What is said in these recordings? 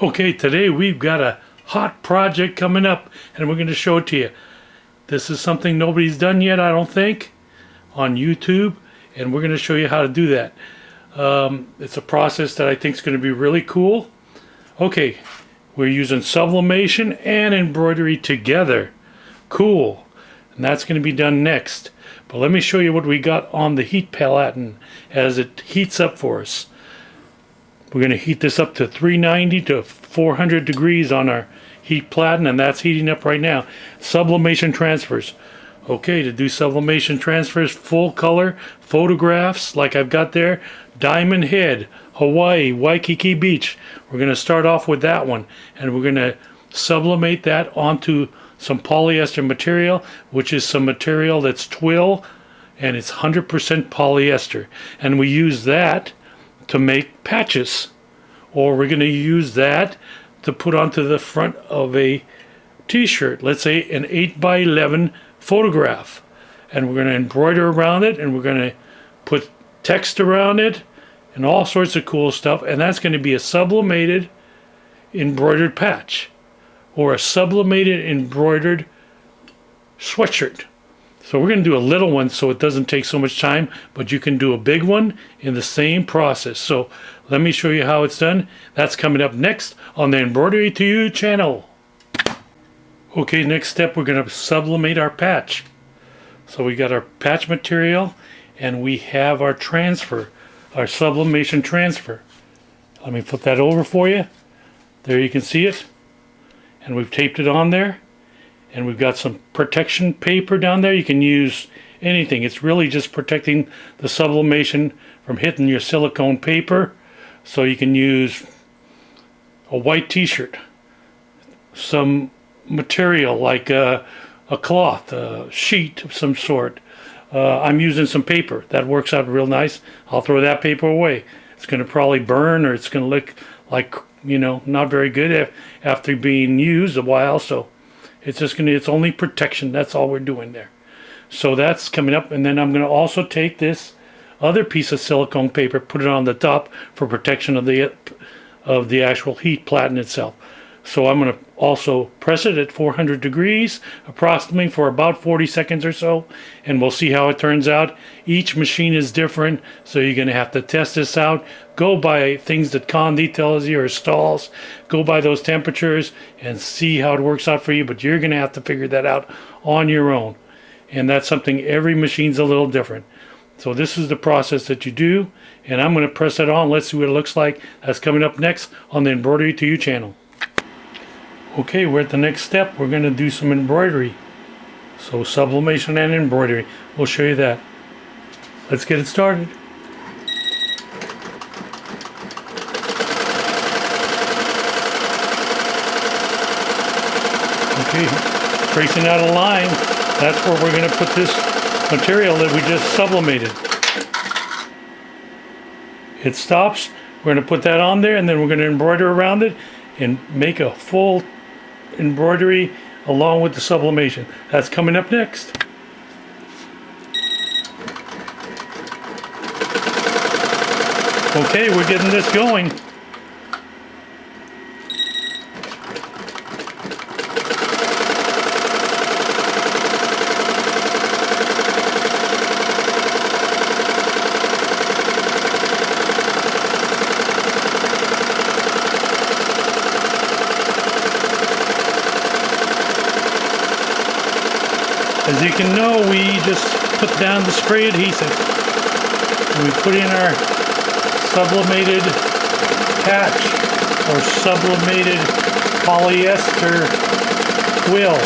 Okay, today we've got a hot project coming up and we're going to show it to you. This is something nobody's done yet, I don't think, on YouTube, and we're going to show you how to do that. It's a process that I think is going to be really cool. Okay, we're using sublimation and embroidery together. Cool. And that's going to be done next. But let me show you what we got on the heat pattern as it heats up for us. We're going to heat this up to 390 to 400 degrees on our heat platen, and that's heating up right now. Sublimation transfers. Okay, to do sublimation transfers, full color photographs like I've got there. Diamond Head, Hawaii, Waikiki Beach. We're going to start off with that one, and we're going to sublimate that onto some polyester material, which is some material that's twill, and it's 100% polyester. And we use that to make patches, or we're going to use that to put onto the front of a t-shirt, let's say an 8x11 photograph, and we're going to embroider around it, and we're going to put text around it and all sorts of cool stuff, and that's going to be a sublimated embroidered patch or a sublimated embroidered sweatshirt. So we're going to do a little one so it doesn't take so much time, but you can do a big one in the same process. So let me show you how it's done. That's coming up next on the Embroidery to You channel. Okay, next step, we're going to sublimate our patch. So we got our patch material and we have our transfer, our sublimation transfer. Let me flip that over for you. There you can see it. And we've taped it on there. And we've got some protection paper down there. You can use anything. It's really just protecting the sublimation from hitting your silicone paper. So you can use a white t-shirt, some material like a cloth, a sheet of some sort. I'm using some paper. That works out real nice. I'll throw that paper away. It's going to probably burn, or it's going to look like, you know, not very good after being used a while. So it's just going to, it's only protection. That's all we're doing there. So that's coming up. And then I'm going to also take this other piece of silicone paper, put it on the top for protection of the actual heat platen itself. So I'm going to also press it at 400 degrees approximately for about 40 seconds or so, and we'll see how it turns out. Each machine is different, so you're going to have to test this out. Go by things that Condi tells you, or stalls. Go by those temperatures and see how it works out for you, but you're going to have to figure that out on your own. And that's something, every machine's a little different. So this is the process that you do, and I'm going to press it on. Let's see what it looks like. That's coming up next on the Embroidery to You channel. Okay, we're at the next step. We're going to do some embroidery. So sublimation and embroidery. We'll show you that. Let's get it started. Okay, tracing out a line. That's where we're going to put this material that we just sublimated. It stops. We're going to put that on there, and then we're going to embroider around it and make a full embroidery along with the sublimation. That's coming up next. Okay, we're getting this going. As you can know, we just put down the spray adhesive and we put in our sublimated patch or sublimated polyester twill.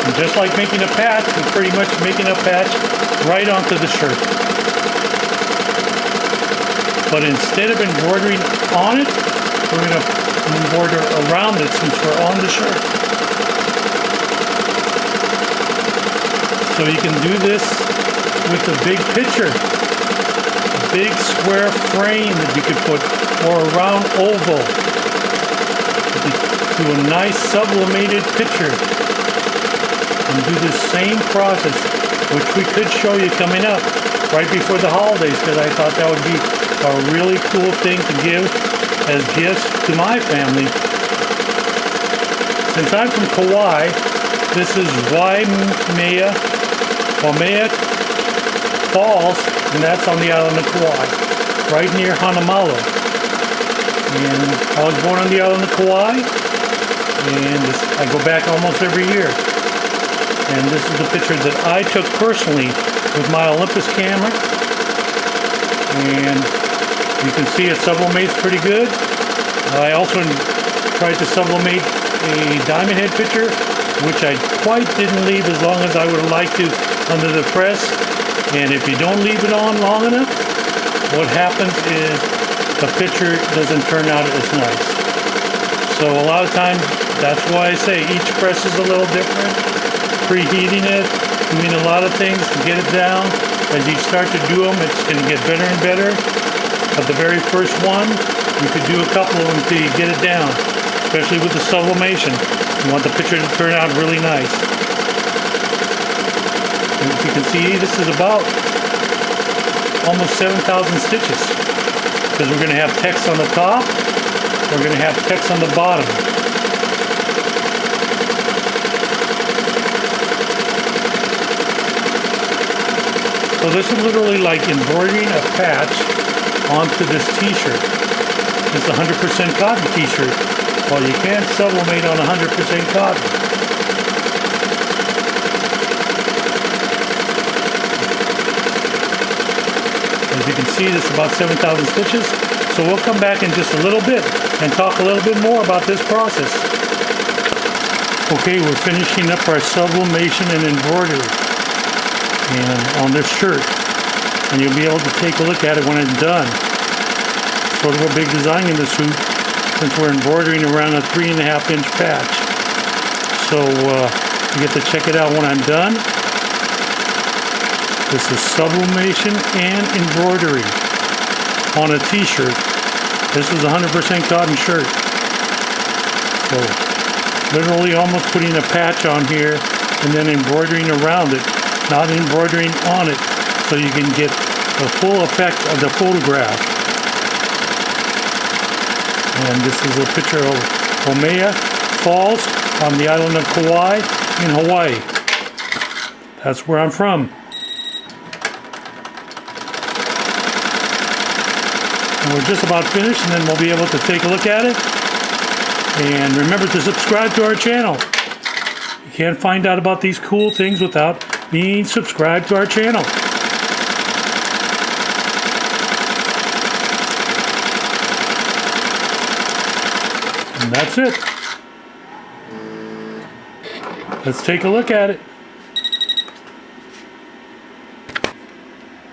And just like making a patch, we're pretty much making a patch right onto the shirt. But instead of embroidering on it, we're going to embroider around it since we're on the shirt. So you can do this with a big picture, a big square frame that you could put, or a round oval. Do a nice sublimated picture and do the same process, which we could show you coming up. right before the holidays because I thought that would be a really cool thing to give as gifts to my family. Since I'm from Kauai, this is Waimea Falls, and that's on the island of Kauai, right near Honolulu. And I was born on the island of Kauai, and I go back almost every year. And this is the picture that I took personally with my Olympus camera. And you can see it sublimates pretty good. I also tried to sublimate a diamond head picture, which I quite didn't leave as long as I would have liked to under the press. And if you don't leave it on long enough, what happens is the picture doesn't turn out as nice. So a lot of times, that's why I say each press is a little different. Preheating it, doing a lot of things to get it down. As you start to do them, it's going to get better and better. But the very first one, you could do a couple of them until you get it down, especially with the sublimation. You want the picture to turn out really nice. And if you can see, this is about almost 7,000 stitches. Because we're going to have text on the top, we're going to have text on the bottom. So this is literally like embroidering a patch onto this t-shirt. It's a 100% cotton t-shirt. Well, you can't sublimate on 100% cotton. As you can see, this is about 7,000 stitches. So we'll come back in just a little bit and talk a little bit more about this process. Okay, we're finishing up our sublimation and embroidery and on this shirt, and you'll be able to take a look at it when it's done. Sort of a big design in the suit since we're embroidering around a 3.5-inch patch. So you get to check it out when I'm done. This is sublimation and embroidery on a t-shirt. This is a 100% cotton shirt. So literally almost putting a patch on here and then embroidering around it, not embroidering on it, so you can get the full effect of the photograph. And this is a picture of Waimea Falls on the island of Kauai in Hawaii. That's where I'm from. And we're just about finished, and then we'll be able to take a look at it. And remember to subscribe to our channel. You can't find out about these cool things without being subscribed to our channel. And that's it. Let's take a look at it.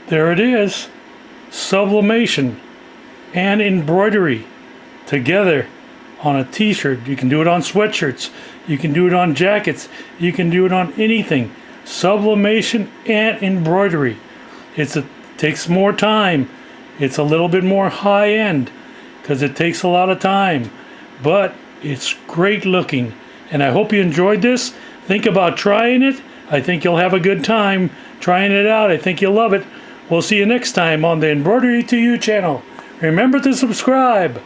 There it is. Sublimation and embroidery together on a t-shirt. You can do it on sweatshirts. You can do it on jackets. You can do it on anything. Sublimation and embroidery. It takes more time. It's a little bit more high end because it takes a lot of time. But it's great looking. And I hope you enjoyed this. Think about trying it. I think you'll have a good time trying it out. I think you'll love it. We'll see you next time on the Embroidery to You channel. Remember to subscribe.